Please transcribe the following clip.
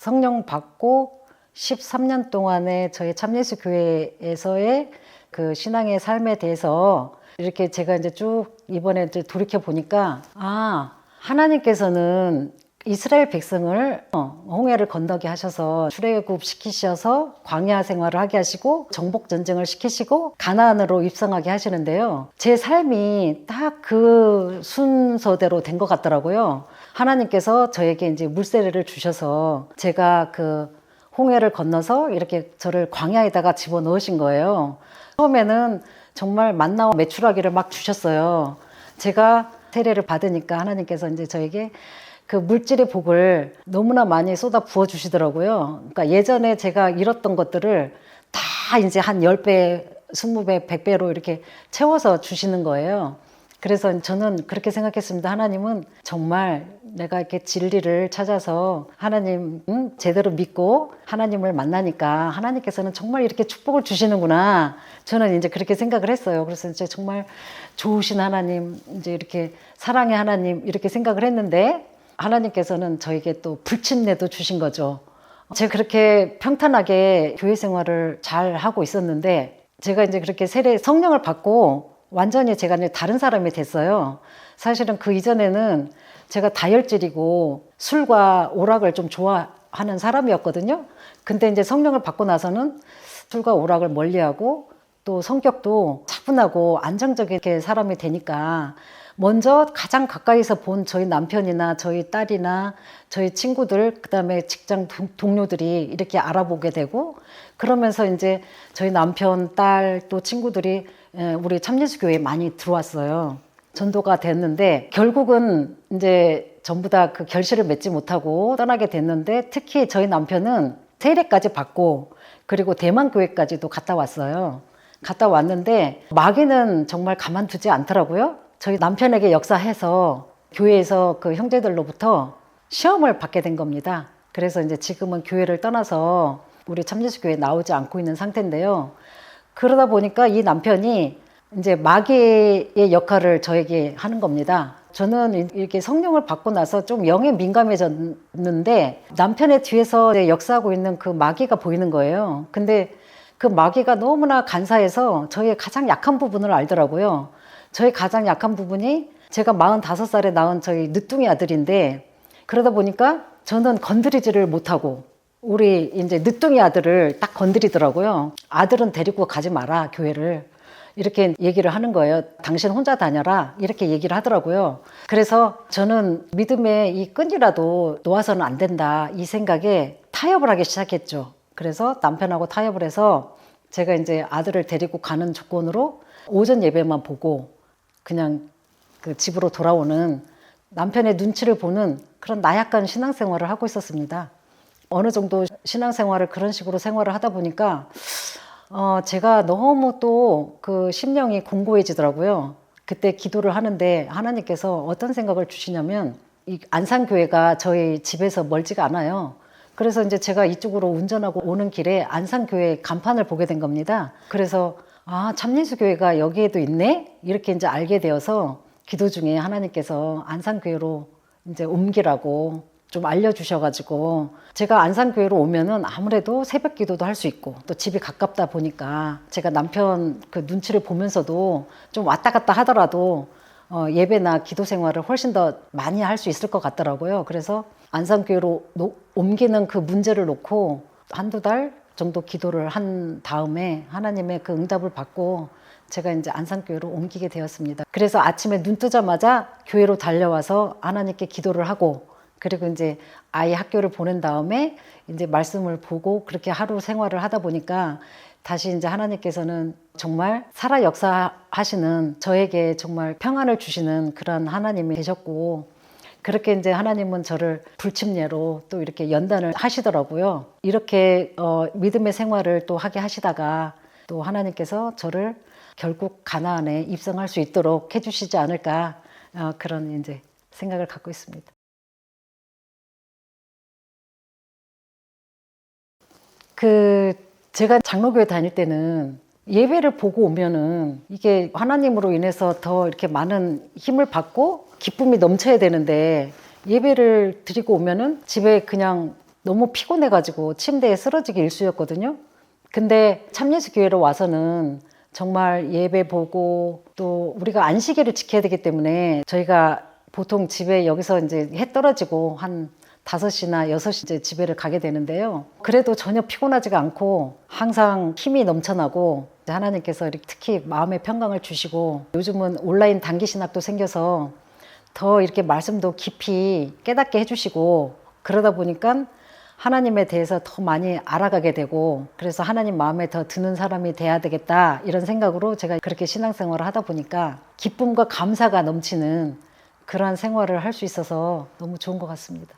성령 받고 13년 동안의 저희 참예수 교회에서의 그 신앙의 삶에 대해서 이렇게 제가 이제 쭉 이번에 이제 돌이켜 보니까, 하나님께서는 이스라엘 백성을 홍해를 건너게 하셔서 출애굽 시키셔서 광야 생활을 하게 하시고 정복 전쟁을 시키시고 가나안으로 입성하게 하시는데요. 제 삶이 딱 그 순서대로 된 것 같더라고요. 하나님께서 저에게 이제 물세례를 주셔서 제가 그 홍해를 건너서 이렇게 저를 광야에다가 집어넣으신 거예요. 처음에는 정말 만나와 메추라기를 막 주셨어요. 제가 세례를 받으니까 하나님께서 이제 저에게 그 물질의 복을 너무나 많이 쏟아 부어 주시더라고요. 그러니까 예전에 제가 잃었던 것들을 다 이제 한 10배, 20배, 100배로 이렇게 채워서 주시는 거예요. 그래서 저는 그렇게 생각했습니다. 하나님은 정말 내가 이렇게 진리를 찾아서 하나님 제대로 믿고 하나님을 만나니까 하나님께서는 정말 이렇게 축복을 주시는구나. 저는 이제 그렇게 생각을 했어요. 그래서 이제 정말 좋으신 하나님, 이제 이렇게 사랑의 하나님 이렇게 생각을 했는데 하나님께서는 저에게 또 불침례도 주신 거죠. 제가 그렇게 평탄하게 교회 생활을 잘 하고 있었는데 제가 이제 그렇게 성령을 받고 완전히 제가 이제 다른 사람이 됐어요. 사실은 그 이전에는 제가 다혈질이고 술과 오락을 좀 좋아하는 사람이었거든요. 근데 이제 성령을 받고 나서는 술과 오락을 멀리하고 또 성격도 차분하고 안정적인 사람이 되니까 먼저 가장 가까이서 본 저희 남편이나 저희 딸이나 저희 친구들, 그다음에 직장 동료들이 이렇게 알아보게 되고 그러면서 이제 저희 남편, 딸 또 친구들이 우리 참예수 교회에 많이 들어왔어요. 전도가 됐는데 결국은 이제 전부 다 그 결실을 맺지 못하고 떠나게 됐는데 특히 저희 남편은 세례까지 받고 그리고 대만 교회까지도 갔다 왔어요. 갔다 왔는데 마귀는 정말 가만두지 않더라고요. 저희 남편에게 역사해서 교회에서 그 형제들로부터 시험을 받게 된 겁니다. 그래서 이제 지금은 교회를 떠나서 우리 참예수 교회에 나오지 않고 있는 상태인데요. 그러다 보니까 이 남편이 이제 마귀의 역할을 저에게 하는 겁니다. 저는 이렇게 성령을 받고 나서 좀 영에 민감해졌는데 남편의 뒤에서 역사하고 있는 그 마귀가 보이는 거예요. 근데 그 마귀가 너무나 간사해서 저의 가장 약한 부분을 알더라고요. 저의 가장 약한 부분이 제가 45살에 낳은 저희 늦둥이 아들인데 그러다 보니까 저는 건드리지를 못하고 우리 이제 늦둥이 아들을 딱 건드리더라고요. 아들은 데리고 가지 마라, 교회를. 이렇게 얘기를 하는 거예요. 당신 혼자 다녀라. 이렇게 얘기를 하더라고요. 그래서 저는 믿음의 이 끈이라도 놓아서는 안 된다. 이 생각에 타협을 하기 시작했죠. 그래서 남편하고 타협을 해서 제가 이제 아들을 데리고 가는 조건으로 오전 예배만 보고 그냥 그 집으로 돌아오는 남편의 눈치를 보는 그런 나약한 신앙생활을 하고 있었습니다. 어느 정도 신앙생활을 그런 식으로 생활을 하다 보니까 제가 너무 또 그 심령이 공고해지더라고요. 그때 기도를 하는데 하나님께서 어떤 생각을 주시냐면 이 안산교회가 저희 집에서 멀지가 않아요. 그래서 이제 제가 이쪽으로 운전하고 오는 길에 안산교회 간판을 보게 된 겁니다. 그래서 참예수 교회가 여기에도 있네? 이렇게 이제 알게 되어서 기도 중에 하나님께서 안산교회로 이제 옮기라고 좀 알려주셔가지고 제가 안산교회로 오면은 아무래도 새벽 기도도 할 수 있고 또 집이 가깝다 보니까 제가 남편 그 눈치를 보면서도 좀 왔다 갔다 하더라도 예배나 기도 생활을 훨씬 더 많이 할 수 있을 것 같더라고요. 그래서 안산교회로 옮기는 그 문제를 놓고 한두 달 정도 기도를 한 다음에 하나님의 그 응답을 받고 제가 이제 안산교회로 옮기게 되었습니다. 그래서 아침에 눈 뜨자마자 교회로 달려와서 하나님께 기도를 하고 그리고 이제 아이 학교를 보낸 다음에 이제 말씀을 보고 그렇게 하루 생활을 하다 보니까 다시 이제 하나님께서는 정말 살아 역사하시는 저에게 정말 평안을 주시는 그런 하나님이 되셨고 그렇게 이제 하나님은 저를 불침례로 또 이렇게 연단을 하시더라고요. 이렇게 믿음의 생활을 또 하게 하시다가 또 하나님께서 저를 결국 가나안에 입성할 수 있도록 해주시지 않을까 그런 이제 생각을 갖고 있습니다. 제가 장로교회 다닐 때는 예배를 보고 오면은 이게 하나님으로 인해서 더 이렇게 많은 힘을 받고 기쁨이 넘쳐야 되는데 예배를 드리고 오면은 집에 그냥 너무 피곤해가지고 침대에 쓰러지기 일쑤였거든요. 근데 참예수교회로 와서는 정말 예배 보고 또 우리가 안식일을 지켜야 되기 때문에 저희가 보통 집에 여기서 이제 해 떨어지고 한 5시나 6시 이제 집에를 가게 되는데요. 그래도 전혀 피곤하지가 않고 항상 힘이 넘쳐나고 하나님께서 이렇게 특히 마음의 평강을 주시고 요즘은 온라인 단기 신학도 생겨서 더 이렇게 말씀도 깊이 깨닫게 해주시고 그러다 보니까 하나님에 대해서 더 많이 알아가게 되고 그래서 하나님 마음에 더 드는 사람이 돼야 되겠다 이런 생각으로 제가 그렇게 신앙생활을 하다 보니까 기쁨과 감사가 넘치는 그러한 생활을 할 수 있어서 너무 좋은 것 같습니다.